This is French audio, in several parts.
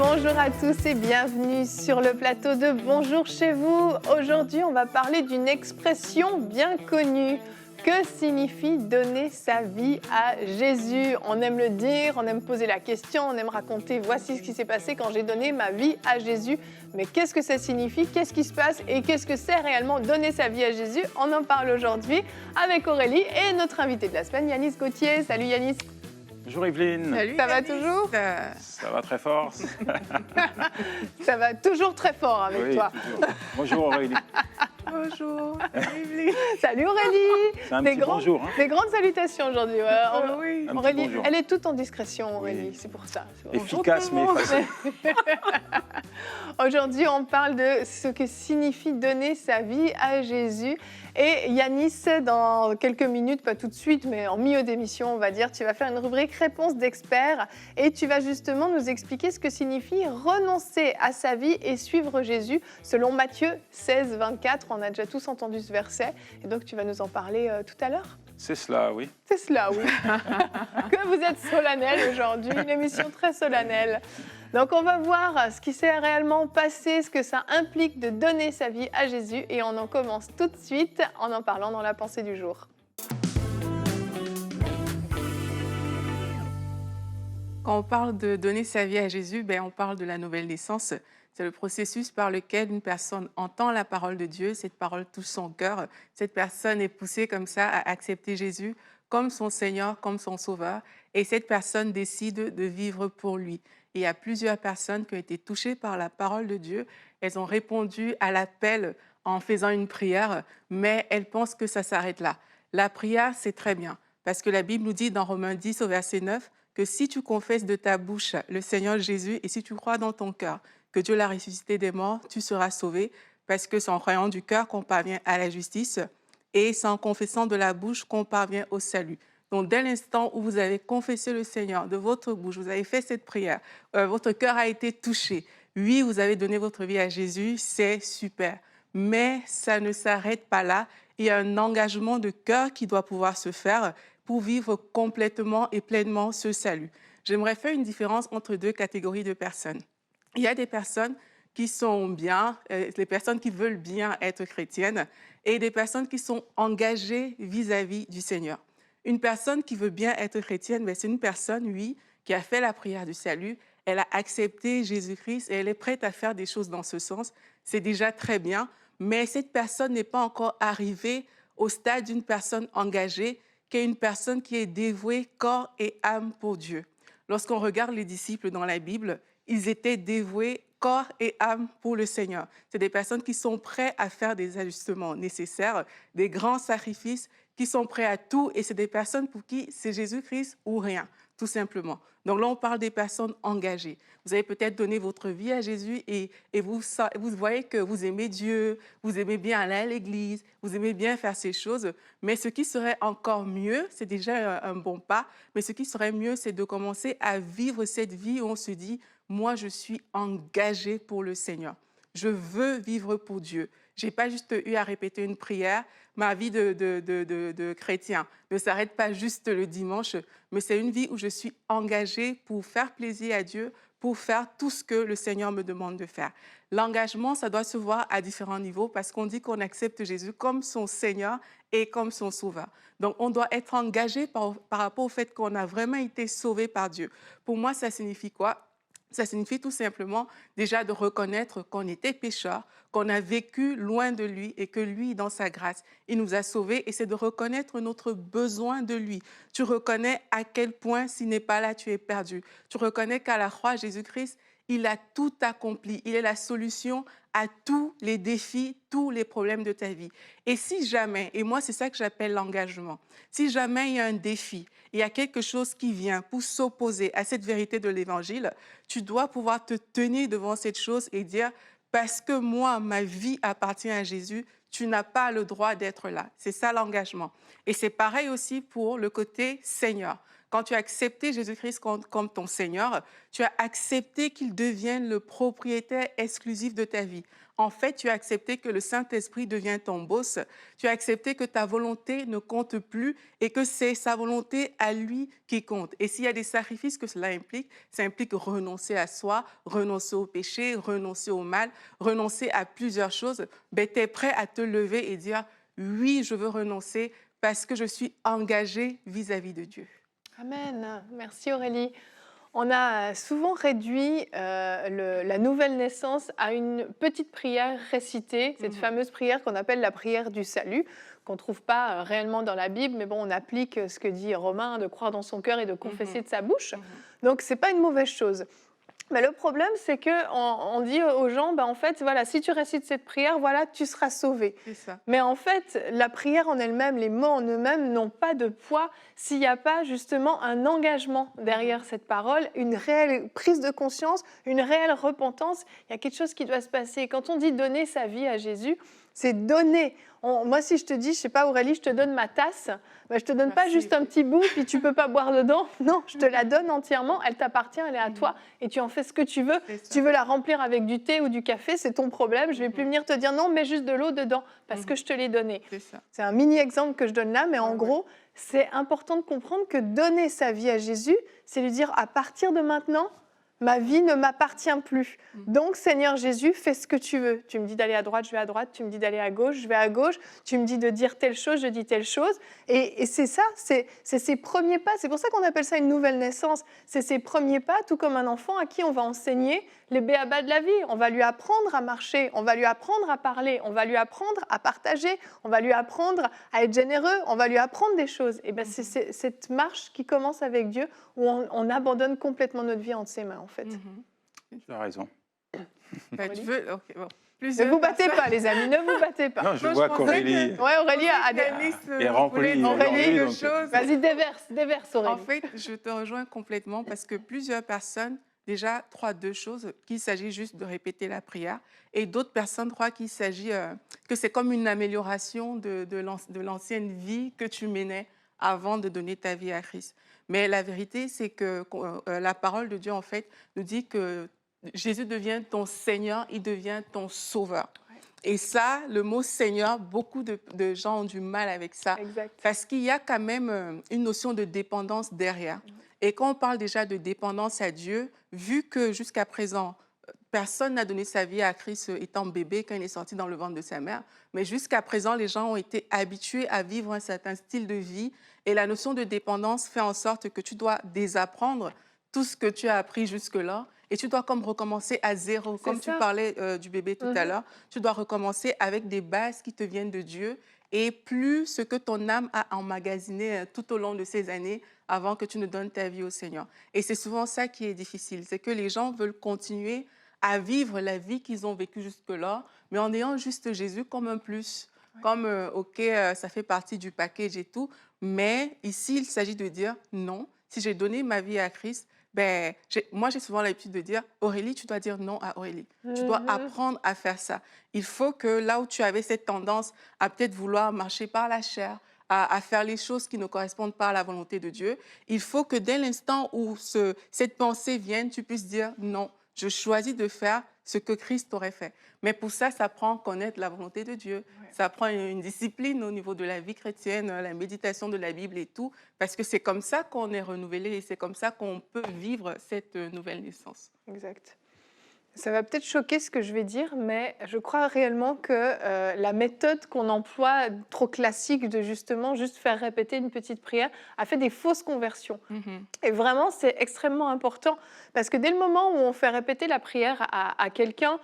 Bonjour à tous et bienvenue sur le plateau de Bonjour chez vous. Aujourd'hui, on va parler d'une expression bien connue. Que signifie donner sa vie à Jésus? On aime le dire, on aime poser la question, on aime raconter voici ce qui s'est passé quand j'ai donné ma vie à Jésus. Mais qu'est-ce que ça signifie? Qu'est-ce qui se passe? Et qu'est-ce que c'est réellement donner sa vie à Jésus? On en parle aujourd'hui avec Aurélie et notre invité de la semaine, Yanis Gauthier. Salut Yanis. Bonjour Evelyne. Salut, Ça va Yanis. toujours? Ça va très fort. Ça va toujours très fort avec Oui, toi. toujours. Bonjour Aurélie. Bonjour. Evelyne. Salut Aurélie. C'est un petit bonjour. Hein. Des grandes salutations aujourd'hui. Oui. Un petit Aurélie, bonjour. elle est toute en discrétion, Aurélie, Oui. c'est pour ça. Efficace mais facile. Aujourd'hui, on parle de ce que signifie donner sa vie à Jésus. Et Yanis, dans quelques minutes, pas tout de suite, mais en milieu d'émission, on va dire, tu vas faire une rubrique réponse d'experts et tu vas justement nous expliquer ce que signifie renoncer à sa vie et suivre Jésus selon Matthieu 16, 24. On a déjà tous entendu ce verset et donc tu vas nous en parler tout à l'heure. C'est cela, oui. C'est cela, oui. Que vous êtes solennel aujourd'hui, une émission très solennelle. Donc on va voir ce qui s'est réellement passé, ce que ça implique de donner sa vie à Jésus et on en commence tout de suite en parlant dans la pensée du jour. Quand on parle de donner sa vie à Jésus, on parle de la nouvelle naissance. C'est le processus par lequel une personne entend la parole de Dieu, cette parole touche son cœur, cette personne est poussée comme ça à accepter Jésus comme son Seigneur, comme son Sauveur, et cette personne décide de vivre pour lui. Et il y a plusieurs personnes qui ont été touchées par la parole de Dieu. Elles ont répondu à l'appel en faisant une prière, mais elles pensent que ça s'arrête là. La prière, c'est très bien, parce que la Bible nous dit dans Romains 10 au verset 9 que si tu confesses de ta bouche le Seigneur Jésus et si tu crois dans ton cœur que Dieu l'a ressuscité des morts, tu seras sauvé, parce que c'est en croyant du cœur qu'on parvient à la justice et c'est en confessant de la bouche qu'on parvient au salut. Donc, dès l'instant où vous avez confessé le Seigneur de votre bouche, vous avez fait cette prière, votre cœur a été touché. Oui, vous avez donné votre vie à Jésus, c'est super. Mais ça ne s'arrête pas là. Il y a un engagement de cœur qui doit pouvoir se faire pour vivre complètement et pleinement ce salut. J'aimerais faire une différence entre deux catégories de personnes. Il y a des personnes qui sont bien, les personnes qui veulent bien être chrétiennes, et des personnes qui sont engagées vis-à-vis du Seigneur. Une personne qui veut bien être chrétienne, c'est une personne, oui, qui a fait la prière du salut, elle a accepté Jésus-Christ et elle est prête à faire des choses dans ce sens. C'est déjà très bien, mais cette personne n'est pas encore arrivée au stade d'une personne engagée, qui est une personne qui est dévouée corps et âme pour Dieu. Lorsqu'on regarde les disciples dans la Bible, ils étaient dévoués corps et âme pour le Seigneur. C'est des personnes qui sont prêtes à faire des ajustements nécessaires, des grands sacrifices, qui sont prêts à tout, et c'est des personnes pour qui c'est Jésus-Christ ou rien, tout simplement. Donc là, on parle des personnes engagées. Vous avez peut-être donné votre vie à Jésus et vous voyez que vous aimez Dieu, vous aimez bien aller à l'église, vous aimez bien faire ces choses, mais ce qui serait encore mieux, c'est déjà un bon pas, mais ce qui serait mieux, c'est de commencer à vivre cette vie où on se dit « moi, je suis engagé pour le Seigneur. Je veux vivre pour Dieu. » Je n'ai pas juste eu à répéter une prière. Ma vie de chrétien ne s'arrête pas juste le dimanche, mais c'est une vie où je suis engagée pour faire plaisir à Dieu, pour faire tout ce que le Seigneur me demande de faire. L'engagement, ça doit se voir à différents niveaux parce qu'on dit qu'on accepte Jésus comme son Seigneur et comme son Sauveur. Donc, on doit être engagé par rapport au fait qu'on a vraiment été sauvé par Dieu. Pour moi, ça signifie quoi? Ça signifie tout simplement déjà de reconnaître qu'on était pécheurs, qu'on a vécu loin de lui et que lui, dans sa grâce, il nous a sauvés. Et c'est de reconnaître notre besoin de lui. Tu reconnais à quel point, s'il n'est pas là, tu es perdu. Tu reconnais qu'à la croix, Jésus-Christ, il a tout accompli. Il est la solution à tous les défis, tous les problèmes de ta vie. Et si jamais, et moi c'est ça que j'appelle l'engagement, si jamais il y a un défi, il y a quelque chose qui vient pour s'opposer à cette vérité de l'Évangile, tu dois pouvoir te tenir devant cette chose et dire « parce que moi, ma vie appartient à Jésus, tu n'as pas le droit d'être là ». C'est ça l'engagement. Et c'est pareil aussi pour le côté Seigneur. quand tu as accepté Jésus-Christ comme ton Seigneur, tu as accepté qu'il devienne le propriétaire exclusif de ta vie. En fait, tu as accepté que le Saint-Esprit devienne ton boss. Tu as accepté que ta volonté ne compte plus et que c'est sa volonté à lui qui compte. Et s'il y a des sacrifices que cela implique, ça implique renoncer à soi, renoncer au péché, renoncer au mal, renoncer à plusieurs choses. Ben, tu es prêt à te lever et dire « Oui, je veux renoncer parce que je suis engagé vis-à-vis de Dieu. » Amen. Merci Aurélie. On a souvent réduit la nouvelle naissance à une petite prière récitée, cette fameuse prière qu'on appelle la prière du salut, qu'on ne trouve pas réellement dans la Bible, mais bon, on applique ce que dit Romain, de croire dans son cœur et de confesser de sa bouche. Donc, ce n'est pas une mauvaise chose. Mais le problème, c'est qu'on dit aux gens, en fait, voilà, si tu récites cette prière, voilà, tu seras sauvé. C'est ça. Mais en fait, la prière en elle-même, les mots en eux-mêmes n'ont pas de poids s'il n'y a pas justement un engagement derrière cette parole, une réelle prise de conscience, une réelle repentance. Il y a quelque chose qui doit se passer. Quand on dit donner sa vie à Jésus, c'est donner. Moi, si je te dis, je ne sais pas Aurélie, je te donne ma tasse, je ne te donne pas juste un petit bout, puis tu ne peux pas boire dedans. Non, je te la donne entièrement, elle t'appartient, elle est à toi, et tu en fais ce que tu veux. Si tu veux la remplir avec du thé ou du café, c'est ton problème. Je ne vais plus venir te dire non, mets juste de l'eau dedans, parce que je te l'ai donné. C'est un mini-exemple que je donne là, mais en gros, c'est important de comprendre que donner sa vie à Jésus, c'est lui dire à partir de maintenant, ma vie ne m'appartient plus. Donc, Seigneur Jésus, fais ce que tu veux. Tu me dis d'aller à droite, je vais à droite. Tu me dis d'aller à gauche, je vais à gauche. Tu me dis de dire telle chose, je dis telle chose. Et c'est ça, c'est ses premiers pas. C'est pour ça qu'on appelle ça une nouvelle naissance. C'est ses premiers pas, tout comme un enfant à qui on va enseigner les béabas de la vie. On va lui apprendre à marcher, on va lui apprendre à parler, on va lui apprendre à partager, on va lui apprendre à être généreux, on va lui apprendre des choses. Et bien, c'est cette marche qui commence avec Dieu où on abandonne complètement notre vie entre ses mains, en fait. Tu as raison. Tu veux... Okay, bon. Ne vous battez pas, les amis, ne vous battez pas. Non, je vois qu'Aurélie Aurélie est remplie. Vas-y, déverse, Aurélie. En fait, je te rejoins complètement parce que plusieurs personnes, déjà, croient deux choses, qu'il s'agit juste de répéter la prière, et d'autres personnes croient qu'il s'agit, que c'est comme une amélioration de l'ancienne vie que tu menais avant de donner ta vie à Christ. Mais la vérité, c'est que la parole de Dieu, en fait, nous dit que Jésus devient ton Seigneur, il devient ton Sauveur. Ouais. Et ça, le mot Seigneur, beaucoup de gens ont du mal avec ça. Exact. Parce qu'il y a quand même une notion de dépendance derrière. Et quand on parle déjà de dépendance à Dieu, vu que jusqu'à présent, personne n'a donné sa vie à Christ étant bébé quand il est sorti dans le ventre de sa mère, mais jusqu'à présent, les gens ont été habitués à vivre un certain style de vie. Et la notion de dépendance fait en sorte que tu dois désapprendre tout ce que tu as appris jusque-là. Et tu dois comme recommencer à zéro. Comme tu parlais du bébé tout à l'heure, tu dois recommencer avec des bases qui te viennent de Dieu et plus ce que ton âme a emmagasiné tout au long de ces années avant que tu ne donnes ta vie au Seigneur. Et c'est souvent ça qui est difficile, c'est que les gens veulent continuer à vivre la vie qu'ils ont vécue jusque-là, mais en ayant juste Jésus comme un plus, comme OK, ça fait partie du package et tout, mais ici, il s'agit de dire non, si j'ai donné ma vie à Christ, moi, j'ai souvent l'habitude de dire, Aurélie, tu dois dire non à Aurélie. Tu dois apprendre à faire ça. Il faut que là où tu avais cette tendance à peut-être vouloir marcher par la chair, à faire les choses qui ne correspondent pas à la volonté de Dieu, il faut que dès l'instant où cette pensée vienne, tu puisses dire non, je choisis de faire ce que Christ aurait fait. Mais pour ça, ça prend connaître la volonté de Dieu. Ouais. Ça prend une discipline au niveau de la vie chrétienne, la méditation de la Bible et tout, parce que c'est comme ça qu'on est renouvelé et c'est comme ça qu'on peut vivre cette nouvelle naissance. Exact. Ça va peut-être choquer ce que je vais dire, mais je crois réellement que la méthode qu'on emploie, trop classique, de justement juste faire répéter une petite prière, a fait des fausses conversions. Et vraiment, c'est extrêmement important, parce que dès le moment où on fait répéter la prière à quelqu'un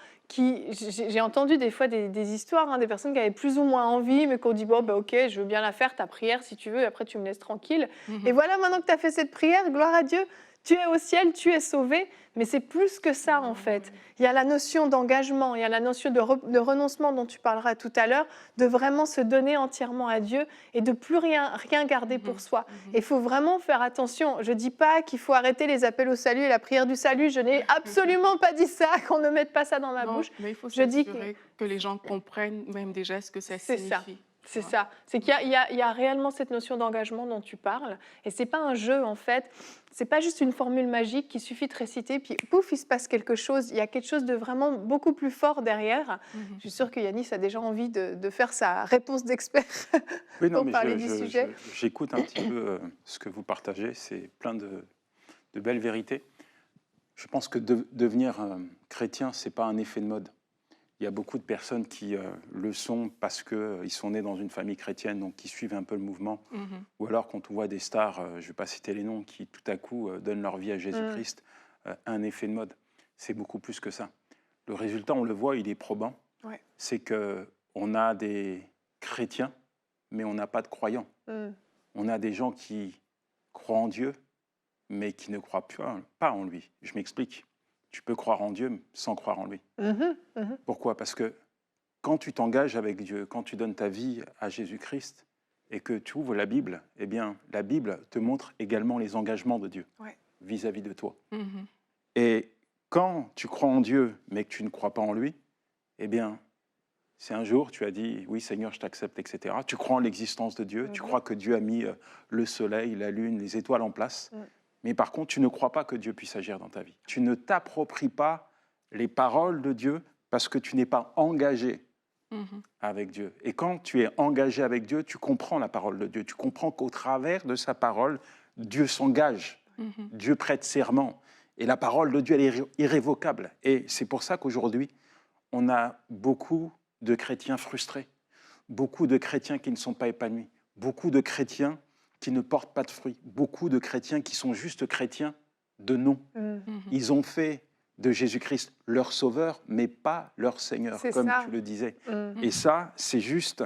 j'ai entendu des fois des histoires, des personnes qui avaient plus ou moins envie, mais qu'on dit, bon, ok, je veux bien la faire, ta prière, si tu veux, et après tu me laisses tranquille. Et voilà, maintenant que tu as fait cette prière, gloire à Dieu, tu es au ciel, tu es sauvé, mais c'est plus que ça en fait. Il y a la notion d'engagement, il y a la notion de renoncement dont tu parleras tout à l'heure, de vraiment se donner entièrement à Dieu et de plus rien garder pour soi. Et il faut vraiment faire attention. Je ne dis pas qu'il faut arrêter les appels au salut et la prière du salut. Je n'ai absolument pas dit ça, qu'on ne mette pas ça dans ma bouche. Mais il faut s'assurer que les gens comprennent même déjà ce que ça signifie. C'est ça. C'est qu'il y a réellement cette notion d'engagement dont tu parles. Et c'est pas un jeu, en fait. C'est pas juste une formule magique qui suffit de réciter, puis pouf, il se passe quelque chose. Il y a quelque chose de vraiment beaucoup plus fort derrière. Je suis sûre que Yanis a déjà envie de faire sa réponse d'expert Oui, non, pour mais parler du sujet. j'écoute un petit peu ce que vous partagez. C'est plein de belles vérités. Je pense que devenir chrétien, ce n'est pas un effet de mode. Il y a beaucoup de personnes qui le sont parce qu'ils sont nés dans une famille chrétienne, donc qui suivent un peu le mouvement. Ou alors quand on voit des stars, je ne vais pas citer les noms, qui tout à coup donnent leur vie à Jésus-Christ, un effet de mode. C'est beaucoup plus que ça. Le résultat, on le voit, il est probant. Ouais. C'est qu'on a des chrétiens, mais on n'a pas de croyants. On a des gens qui croient en Dieu, mais qui ne croient pas en lui. Je m'explique. Tu peux croire en Dieu sans croire en lui. Pourquoi ? Parce que quand tu t'engages avec Dieu, quand tu donnes ta vie à Jésus-Christ et que tu ouvres la Bible, eh bien, la Bible te montre également les engagements de Dieu vis-à-vis de toi. Et quand tu crois en Dieu, mais que tu ne crois pas en lui, eh bien, c'est un jour, tu as dit, oui Seigneur, je t'accepte, etc. Tu crois en l'existence de Dieu, tu crois que Dieu a mis le soleil, la lune, les étoiles en place. Mais par contre, tu ne crois pas que Dieu puisse agir dans ta vie. Tu ne t'appropries pas les paroles de Dieu parce que tu n'es pas engagé avec Dieu. Et quand tu es engagé avec Dieu, tu comprends la parole de Dieu. Tu comprends qu'au travers de sa parole, Dieu s'engage. Dieu prête serment. Et la parole de Dieu, elle est irrévocable. Et c'est pour ça qu'aujourd'hui, on a beaucoup de chrétiens frustrés, beaucoup de chrétiens qui ne sont pas épanouis, beaucoup de chrétiens qui ne portent pas de fruits. Beaucoup de chrétiens qui sont juste chrétiens de nom. Ils ont fait de Jésus-Christ leur sauveur, mais pas leur Seigneur, comme tu le disais. Et ça, c'est juste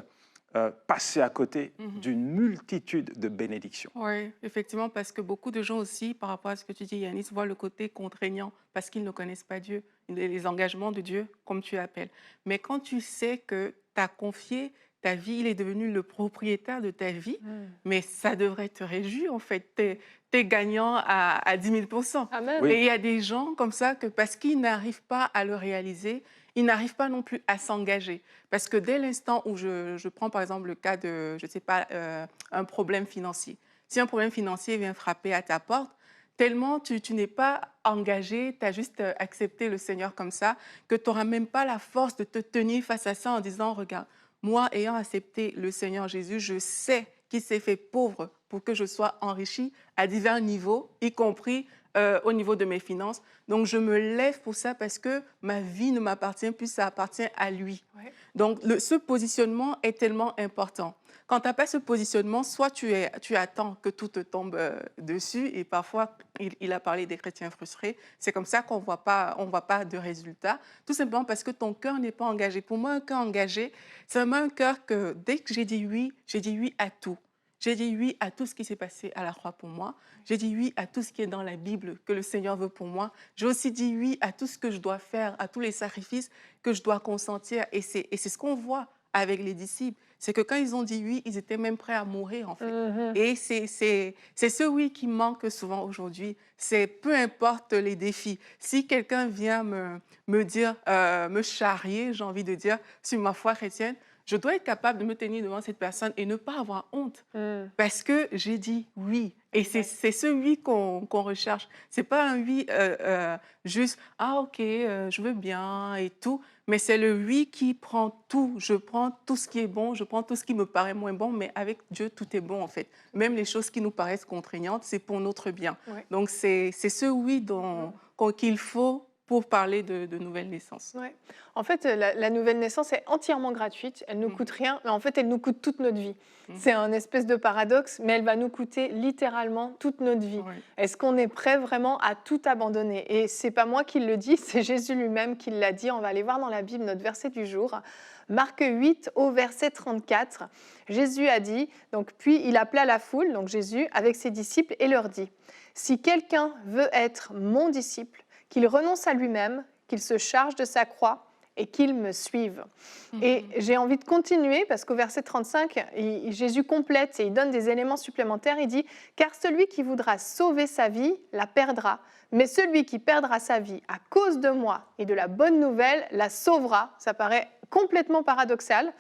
passer à côté d'une multitude de bénédictions. Oui, effectivement, parce que beaucoup de gens aussi, par rapport à ce que tu dis, Yanis, voient le côté contraignant parce qu'ils ne connaissent pas Dieu, les engagements de Dieu, comme tu appelles. Mais quand tu sais que tu as confié ta vie, il est devenu le propriétaire de ta vie, mais ça devrait te réjouir, en fait. Tu es gagnant à 10 000 %. Amen. Et il y a des gens comme ça que parce qu'ils n'arrivent pas à le réaliser, ils n'arrivent pas non plus à s'engager. Parce que dès l'instant où je prends par exemple le cas de, je ne sais pas, un problème financier. Si un problème financier vient frapper à ta porte, tellement tu n'es pas engagé, tu as juste accepté le Seigneur comme ça, que tu n'auras même pas la force de te tenir face à ça en disant, regarde, moi, ayant accepté le Seigneur Jésus, je sais qu'il s'est fait pauvre pour que je sois enrichi à divers niveaux, y compris au niveau de mes finances. Donc, je me lève pour ça parce que ma vie ne m'appartient plus, ça appartient à lui. Ouais. Donc, ce positionnement est tellement important. Quand tu n'as pas ce positionnement, soit tu attends que tout te tombe dessus, et parfois, il a parlé des chrétiens frustrés, c'est comme ça qu'on voit pas de résultats, tout simplement parce que ton cœur n'est pas engagé. Pour moi, un cœur engagé, c'est vraiment un cœur que dès que j'ai dit oui à tout. J'ai dit oui à tout ce qui s'est passé à la croix pour moi. J'ai dit oui à tout ce qui est dans la Bible que le Seigneur veut pour moi. J'ai aussi dit oui à tout ce que je dois faire, à tous les sacrifices que je dois consentir. Et c'est ce qu'on voit avec les disciples. C'est que quand ils ont dit oui, ils étaient même prêts à mourir, en fait. Et c'est ce oui qui manque souvent aujourd'hui. C'est peu importe les défis. Si quelqu'un vient me dire, me charrier, j'ai envie de dire, sur ma foi chrétienne, je dois être capable de me tenir devant cette personne et ne pas avoir honte parce que j'ai dit oui. Et c'est ce oui qu'on recherche. Ce n'est pas un oui juste « Ah, ok, je veux bien » et tout. Mais c'est le oui qui prend tout. Je prends tout ce qui est bon, je prends tout ce qui me paraît moins bon, mais avec Dieu, tout est bon en fait. Même les choses qui nous paraissent contraignantes, c'est pour notre bien. Ouais. Donc c'est ce oui qu'il faut pour parler de nouvelle naissance. Ouais. En fait, la nouvelle naissance est entièrement gratuite, elle ne nous coûte rien, mais en fait, elle nous coûte toute notre vie. C'est un espèce de paradoxe, mais elle va nous coûter littéralement toute notre vie. Ouais. Est-ce qu'on est prêt vraiment à tout abandonner ? Et c'est pas moi qui le dis, c'est Jésus lui-même qui l'a dit. On va aller voir dans la Bible notre verset du jour. Marc 8 au verset 34. Jésus a dit, donc, puis il appela la foule, donc Jésus, avec ses disciples et leur dit « Si quelqu'un veut être mon disciple, qu'il renonce à lui-même, qu'il se charge de sa croix et qu'il me suive. » Et j'ai envie de continuer parce qu'au verset 35, Jésus complète et il donne des éléments supplémentaires. Il dit « Car celui qui voudra sauver sa vie la perdra, mais celui qui perdra sa vie à cause de moi et de la bonne nouvelle la sauvera. » Ça paraît complètement paradoxal.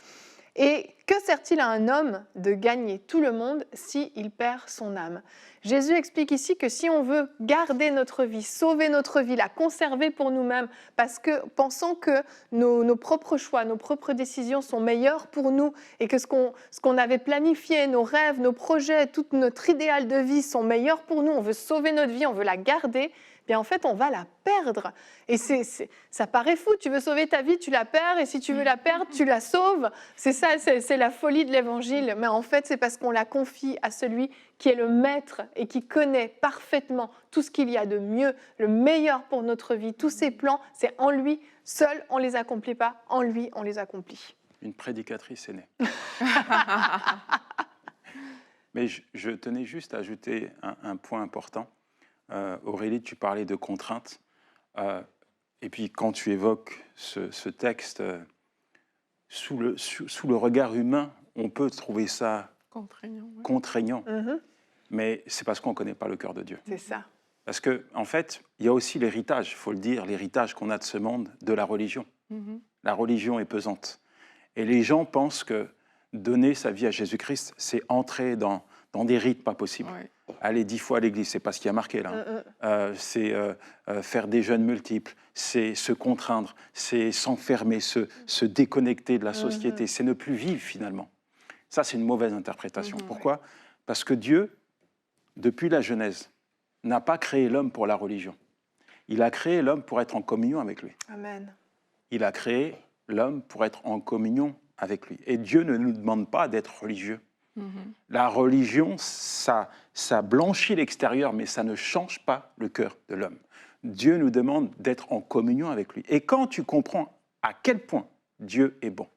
Et que sert-il à un homme de gagner tout le monde s'il perd son âme? Jésus explique ici que si on veut garder notre vie, sauver notre vie, la conserver pour nous-mêmes, parce que pensons que nos propres choix, nos propres décisions sont meilleures pour nous et que ce qu'on avait planifié, nos rêves, nos projets, tout notre idéal de vie sont meilleurs pour nous, on veut sauver notre vie, on veut la garder, bien en fait on va la perdre. Et ça paraît fou, tu veux sauver ta vie, tu la perds, et si tu veux la perdre, tu la sauves. C'est ça, c'est la folie de l'évangile. Mais en fait, c'est parce qu'on la confie à celui qui est le maître et qui connaît parfaitement tout ce qu'il y a de mieux, le meilleur pour notre vie. Tous ses plans, c'est en lui. Seul, on ne les accomplit pas. En lui, on les accomplit. Une prédicatrice est née. Mais je tenais juste à ajouter un point important. Aurélie, tu parlais de contraintes. Et puis quand tu évoques ce texte, sous le regard humain, on peut trouver ça contraignant. Mm-hmm. Mais c'est parce qu'on ne connaît pas le cœur de Dieu. C'est ça. Parce qu'en fait, il y a aussi l'héritage, il faut le dire, l'héritage qu'on a de ce monde, de la religion. Mhm. La religion est pesante. Et les gens pensent que donner sa vie à Jésus-Christ, c'est entrer dans des rites pas possibles. Ouais. Aller 10 fois à l'église, c'est pas ce qui a marqué là. C'est faire des jeûnes multiples, c'est se contraindre, c'est s'enfermer, se déconnecter de la société, c'est ne plus vivre finalement. Ça, c'est une mauvaise interprétation. Pourquoi ? Parce que Dieu, depuis la Genèse, n'a pas créé l'homme pour la religion. Il a créé l'homme pour être en communion avec lui. Amen. Il a créé l'homme pour être en communion avec lui. Et Dieu ne nous demande pas d'être religieux. La religion, ça blanchit l'extérieur, mais ça ne change pas le cœur de l'homme. Dieu nous demande d'être en communion avec lui. Et quand tu comprends à quel point Dieu est bon,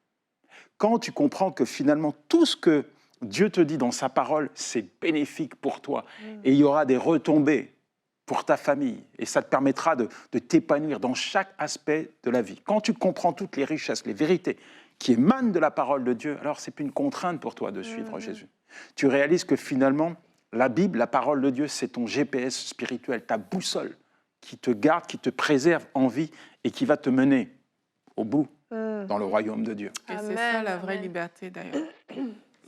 quand tu comprends que finalement tout ce que Dieu te dit dans sa parole, c'est bénéfique pour toi, et il y aura des retombées pour ta famille, et ça te permettra de t'épanouir dans chaque aspect de la vie. Quand tu comprends toutes les richesses, les vérités qui émanent de la parole de Dieu, alors ce n'est plus une contrainte pour toi de suivre Jésus. Tu réalises que finalement, la Bible, la parole de Dieu, c'est ton GPS spirituel, ta boussole qui te garde, qui te préserve en vie et qui va te mener au bout dans le royaume de Dieu. Et c'est ça la vraie liberté d'ailleurs.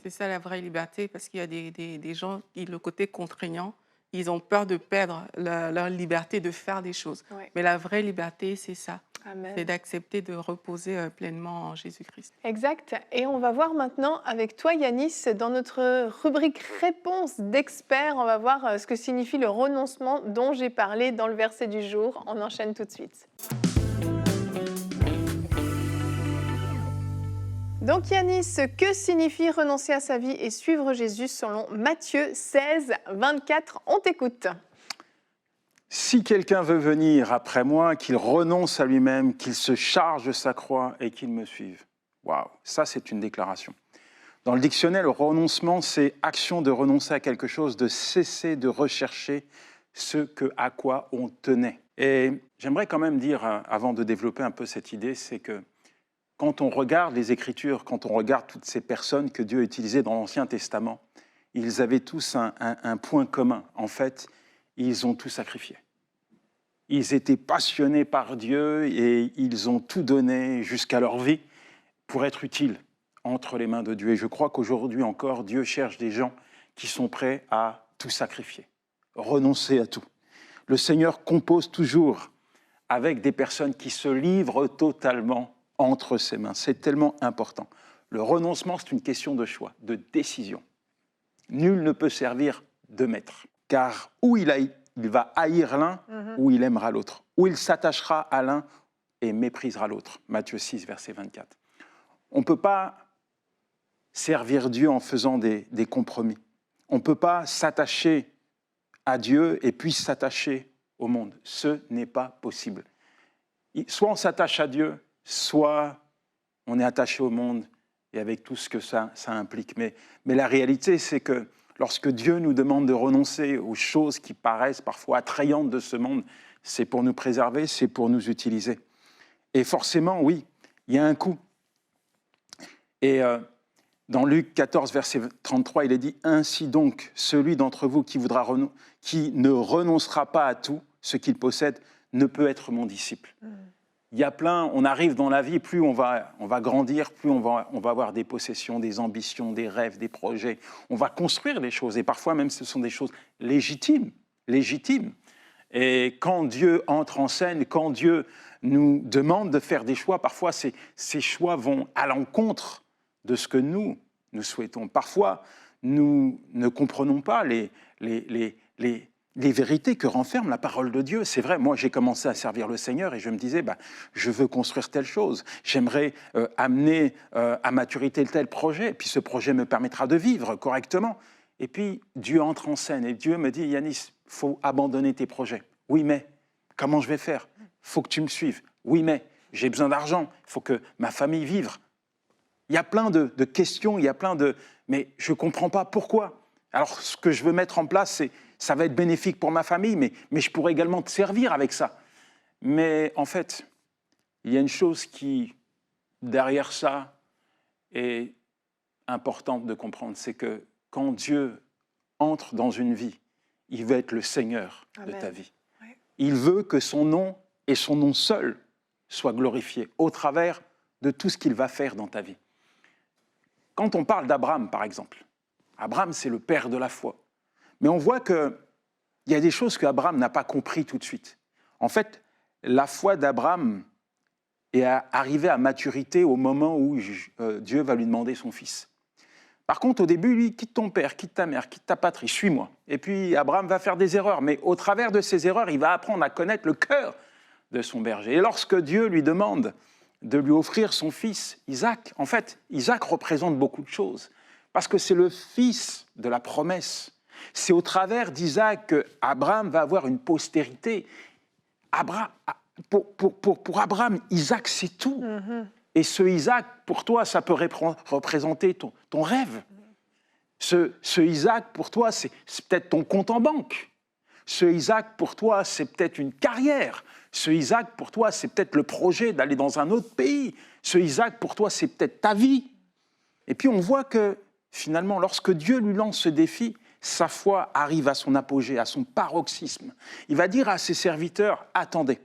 C'est ça la vraie liberté, parce qu'il y a des gens qui, le côté contraignant, ils ont peur de perdre leur liberté de faire des choses. Ouais. Mais la vraie liberté, c'est ça. Amen. C'est d'accepter de reposer pleinement en Jésus-Christ. Exact. Et on va voir maintenant avec toi, Yanis, dans notre rubrique Réponse d'experts, on va voir ce que signifie le renoncement dont j'ai parlé dans le verset du jour. On enchaîne tout de suite. Donc Yanis, que signifie renoncer à sa vie et suivre Jésus selon Matthieu 16, 24 ? On t'écoute. Si quelqu'un veut venir après moi, qu'il renonce à lui-même, qu'il se charge de sa croix et qu'il me suive. Waouh, ça c'est une déclaration. Dans le dictionnaire, le renoncement, c'est action de renoncer à quelque chose, de cesser de rechercher ce à quoi on tenait. Et j'aimerais quand même dire, avant de développer un peu cette idée, c'est que quand on regarde les Écritures, quand on regarde toutes ces personnes que Dieu a utilisées dans l'Ancien Testament, ils avaient tous un point commun. En fait, ils ont tout sacrifié. Ils étaient passionnés par Dieu et ils ont tout donné jusqu'à leur vie pour être utiles entre les mains de Dieu. Et je crois qu'aujourd'hui encore, Dieu cherche des gens qui sont prêts à tout sacrifier, renoncer à tout. Le Seigneur compose toujours avec des personnes qui se livrent totalement entre ses mains. C'est tellement important. Le renoncement, c'est une question de choix, de décision. Nul ne peut servir de maître, car où il va haïr l'un, ou il aimera l'autre. Ou il s'attachera à l'un et méprisera l'autre. Matthieu 6, verset 24. On ne peut pas servir Dieu en faisant des compromis. On ne peut pas s'attacher à Dieu et puis s'attacher au monde. Ce n'est pas possible. Soit on s'attache à Dieu, soit on est attaché au monde et avec tout ce que ça implique. Mais la réalité, c'est que lorsque Dieu nous demande de renoncer aux choses qui paraissent parfois attrayantes de ce monde, c'est pour nous préserver, c'est pour nous utiliser. Et forcément, oui, il y a un coût. Et dans Luc 14, verset 33, il est dit « Ainsi donc, celui d'entre vous qui ne renoncera pas à tout ce qu'il possède ne peut être mon disciple. » il y a plein, on arrive dans la vie, plus on va grandir, plus on va avoir des possessions, des ambitions, des rêves, des projets. On va construire des choses, et parfois même ce sont des choses légitimes. Et quand Dieu entre en scène, quand Dieu nous demande de faire des choix, parfois ces choix vont à l'encontre de ce que nous souhaitons. Parfois, nous ne comprenons pas les vérités que renferme la parole de Dieu. C'est vrai, moi j'ai commencé à servir le Seigneur et je me disais, je veux construire telle chose, j'aimerais amener à maturité tel projet, et puis ce projet me permettra de vivre correctement. Et puis Dieu entre en scène et Dieu me dit, Yanis, il faut abandonner tes projets. Oui, mais comment je vais faire? Il faut que tu me suives. Oui, mais j'ai besoin d'argent, il faut que ma famille vive. Il y a plein de questions, il y a plein de... Mais je ne comprends pas pourquoi. Alors, ce que je veux mettre en place, ça va être bénéfique pour ma famille, mais je pourrais également te servir avec ça. Mais en fait, il y a une chose qui, derrière ça, est importante de comprendre, c'est que quand Dieu entre dans une vie, il veut être le Seigneur de ta vie. Ouais. Il veut que son nom et son nom seul soient glorifiés au travers de tout ce qu'il va faire dans ta vie. Quand on parle d'Abraham, par exemple, Abraham, c'est le père de la foi. Mais on voit qu'il y a des choses qu'Abraham n'a pas compris tout de suite. En fait, la foi d'Abraham est arrivée à maturité au moment où Dieu va lui demander son fils. Par contre, au début, lui, quitte ton père, quitte ta mère, quitte ta patrie, suis-moi. Et puis, Abraham va faire des erreurs, mais au travers de ces erreurs, il va apprendre à connaître le cœur de son berger. Et lorsque Dieu lui demande de lui offrir son fils, Isaac, en fait, Isaac représente beaucoup de choses, parce que c'est le fils de la promesse. C'est au travers d'Isaac qu'Abraham va avoir une postérité. Pour Abraham, Isaac, c'est tout. Mm-hmm. Et ce Isaac, pour toi, ça peut représenter ton rêve. Ce Isaac, pour toi, c'est peut-être ton compte en banque. Ce Isaac, pour toi, c'est peut-être une carrière. Ce Isaac, pour toi, c'est peut-être le projet d'aller dans un autre pays. Ce Isaac, pour toi, c'est peut-être ta vie. Et puis on voit que, finalement, lorsque Dieu lui lance ce défi, sa foi arrive à son apogée, à son paroxysme. Il va dire à ses serviteurs, « Attendez,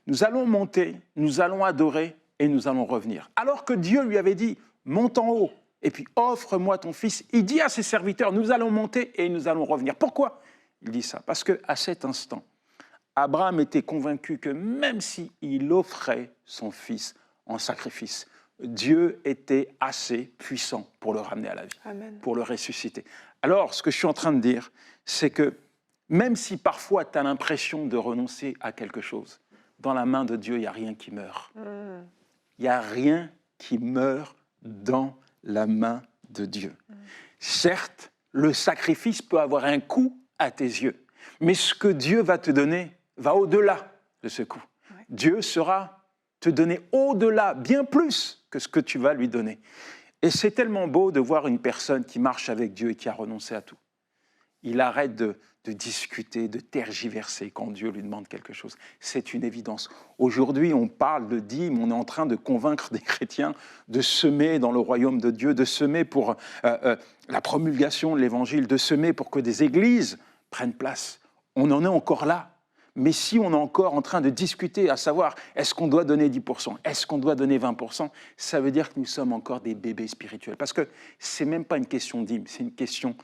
nous allons monter, nous allons adorer et nous allons revenir. » Alors que Dieu lui avait dit, « Monte en haut et puis offre-moi ton fils. » Il dit à ses serviteurs, « Nous allons monter et nous allons revenir. » Pourquoi il dit ça? Parce qu'à cet instant, Abraham était convaincu que même s'il offrait son fils en sacrifice, Dieu était assez puissant pour le ramener à la vie, Amen. Pour le ressusciter. Alors, ce que je suis en train de dire, c'est que même si parfois tu as l'impression de renoncer à quelque chose, dans la main de Dieu, il n'y a rien qui meurt. Il n'y a rien qui meurt dans la main de Dieu. Certes, le sacrifice peut avoir un coût à tes yeux, mais ce que Dieu va te donner va au-delà de ce coût. Ouais. Dieu sera te donner au-delà, bien plus que ce que tu vas lui donner. Et c'est tellement beau de voir une personne qui marche avec Dieu et qui a renoncé à tout. Il arrête de discuter, de tergiverser quand Dieu lui demande quelque chose. C'est une évidence. Aujourd'hui, on parle de dîmes, on est en train de convaincre des chrétiens de semer dans le royaume de Dieu, de semer pour la promulgation de l'Évangile, de semer pour que des églises prennent place. On en est encore là. Mais si on est encore en train de discuter, à savoir, est-ce qu'on doit donner 10%, est-ce qu'on doit donner 20%, ça veut dire que nous sommes encore des bébés spirituels. Parce que ce n'est même pas une question de dîme, c'est une question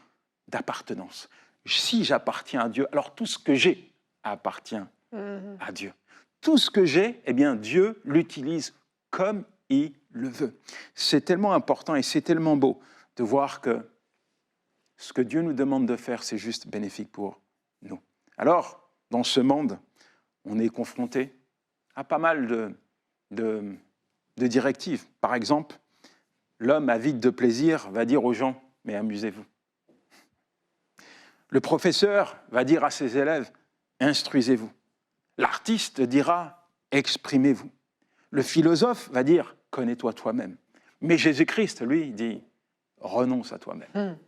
d'appartenance. Si j'appartiens à Dieu, alors tout ce que j'ai appartient à Dieu. Tout ce que j'ai, eh bien, Dieu l'utilise comme il le veut. C'est tellement important et c'est tellement beau de voir que ce que Dieu nous demande de faire, c'est juste bénéfique pour nous. Alors, dans ce monde, on est confronté à pas mal de directives. Par exemple, l'homme avide de plaisir va dire aux gens « mais amusez-vous ». Le professeur va dire à ses élèves « instruisez-vous ». L'artiste dira « exprimez-vous ». Le philosophe va dire « connais-toi toi-même ». Mais Jésus-Christ, lui, dit « renonce à toi-même ».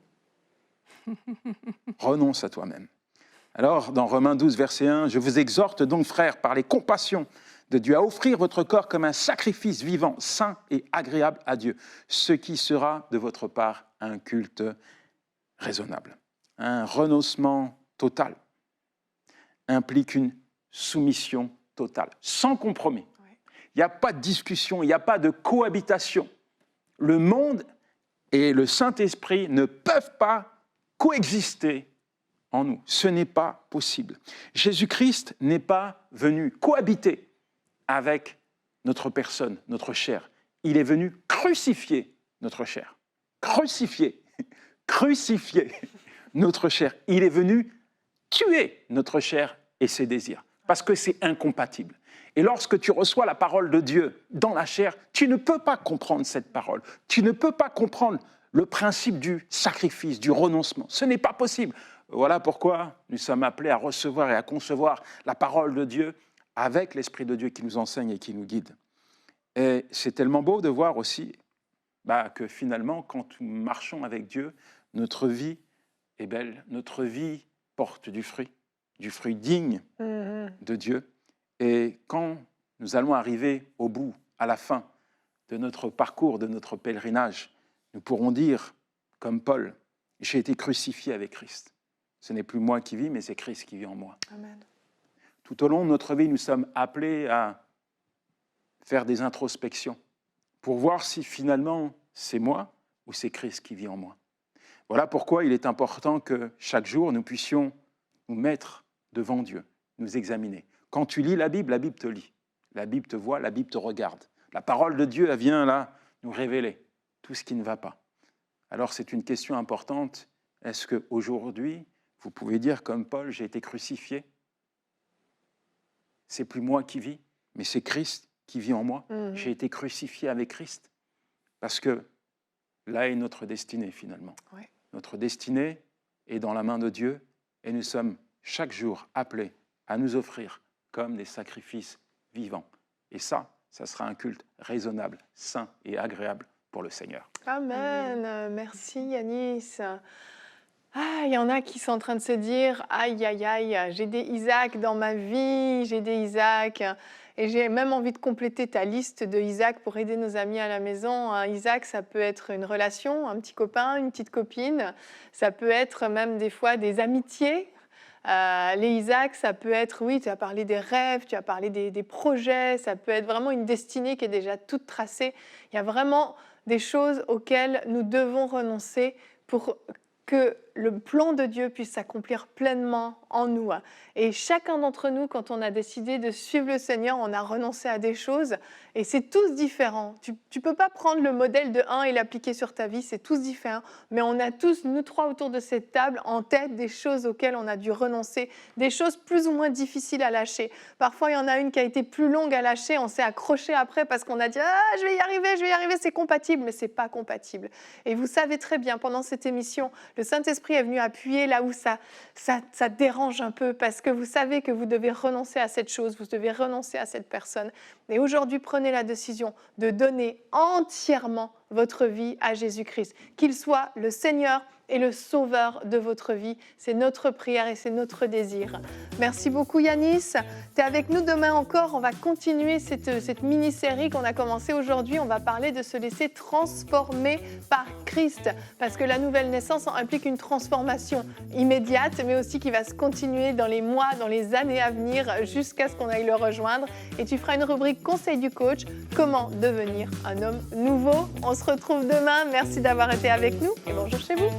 Renonce à toi-même. Alors, dans Romains 12, verset 1, « Je vous exhorte donc, frères, par les compassions de Dieu, à offrir votre corps comme un sacrifice vivant, saint et agréable à Dieu, ce qui sera de votre part un culte raisonnable. » Un renoncement total implique une soumission totale, sans compromis. Ouais. Il n'y a pas de discussion, il n'y a pas de cohabitation. Le monde et le Saint-Esprit ne peuvent pas coexister en nous. Ce n'est pas possible. Jésus-Christ n'est pas venu cohabiter avec notre personne, notre chair. Il est venu crucifier notre chair. Crucifier notre chair. Il est venu tuer notre chair et ses désirs, parce que c'est incompatible. Et lorsque tu reçois la parole de Dieu dans la chair, tu ne peux pas comprendre cette parole. Tu ne peux pas comprendre le principe du sacrifice, du renoncement. Ce n'est pas possible. Voilà pourquoi nous sommes appelés à recevoir et à concevoir la parole de Dieu avec l'Esprit de Dieu qui nous enseigne et qui nous guide. Et c'est tellement beau de voir aussi que finalement, quand nous marchons avec Dieu, notre vie est belle, notre vie porte du fruit digne de Dieu. Et quand nous allons arriver au bout, à la fin de notre parcours, de notre pèlerinage, nous pourrons dire, comme Paul, « J'ai été crucifié avec Christ. Ce n'est plus moi qui vis, mais c'est Christ qui vit en moi. » Amen. Tout au long de notre vie, nous sommes appelés à faire des introspections pour voir si finalement c'est moi ou c'est Christ qui vit en moi. Voilà pourquoi il est important que chaque jour, nous puissions nous mettre devant Dieu, nous examiner. Quand tu lis la Bible te lit. La Bible te voit, la Bible te regarde. La parole de Dieu, elle vient là nous révéler tout ce qui ne va pas. Alors c'est une question importante. Est-ce qu'aujourd'hui, vous pouvez dire comme Paul, j'ai été crucifié? C'est plus moi qui vis, mais c'est Christ qui vit en moi. J'ai été crucifié avec Christ. Parce que là est notre destinée finalement. Ouais. Notre destinée est dans la main de Dieu et nous sommes chaque jour appelés à nous offrir comme des sacrifices vivants. Et ça sera un culte raisonnable, sain et agréable pour le Seigneur. Amen. Merci Yanis. Ah, il y en a qui sont en train de se dire « Aïe, aïe, aïe, j'ai des Isaac dans ma vie, j'ai des Isaac. » Et j'ai même envie de compléter ta liste de Isaac pour aider nos amis à la maison. Un Isaac, ça peut être une relation, un petit copain, une petite copine. Ça peut être même des fois des amitiés. Les Isaac, ça peut être, oui, tu as parlé des rêves, tu as parlé des projets. Ça peut être vraiment une destinée qui est déjà toute tracée. Il y a vraiment des choses auxquelles nous devons renoncer pour que le plan de Dieu puisse s'accomplir pleinement en nous. Et chacun d'entre nous, quand on a décidé de suivre le Seigneur, on a renoncé à des choses et c'est tous différents. Tu ne peux pas prendre le modèle de un et l'appliquer sur ta vie, c'est tous différents. Mais on a tous, nous trois autour de cette table, en tête des choses auxquelles on a dû renoncer, des choses plus ou moins difficiles à lâcher. Parfois, il y en a une qui a été plus longue à lâcher, on s'est accroché après parce qu'on a dit « Ah, je vais y arriver, c'est compatible », mais ce n'est pas compatible. Et vous savez très bien, pendant cette émission, le Saint-Esprit est venu appuyer là où ça dérange un peu parce que vous savez que vous devez renoncer à cette chose, vous devez renoncer à cette personne. Et aujourd'hui, prenez la décision de donner entièrement votre vie à Jésus-Christ, qu'il soit le Seigneur et le Sauveur de votre vie. C'est notre prière et c'est notre désir. Merci beaucoup Yanis. Tu es avec nous demain encore. On va continuer cette mini-série qu'on a commencée aujourd'hui. On va parler de se laisser transformer par Christ parce que la nouvelle naissance implique une transformation immédiate mais aussi qui va se continuer dans les mois, dans les années à venir jusqu'à ce qu'on aille le rejoindre. Et tu feras une rubrique Conseil du coach, comment devenir un homme nouveau. On se retrouve demain. Merci d'avoir été avec nous et bonjour chez vous.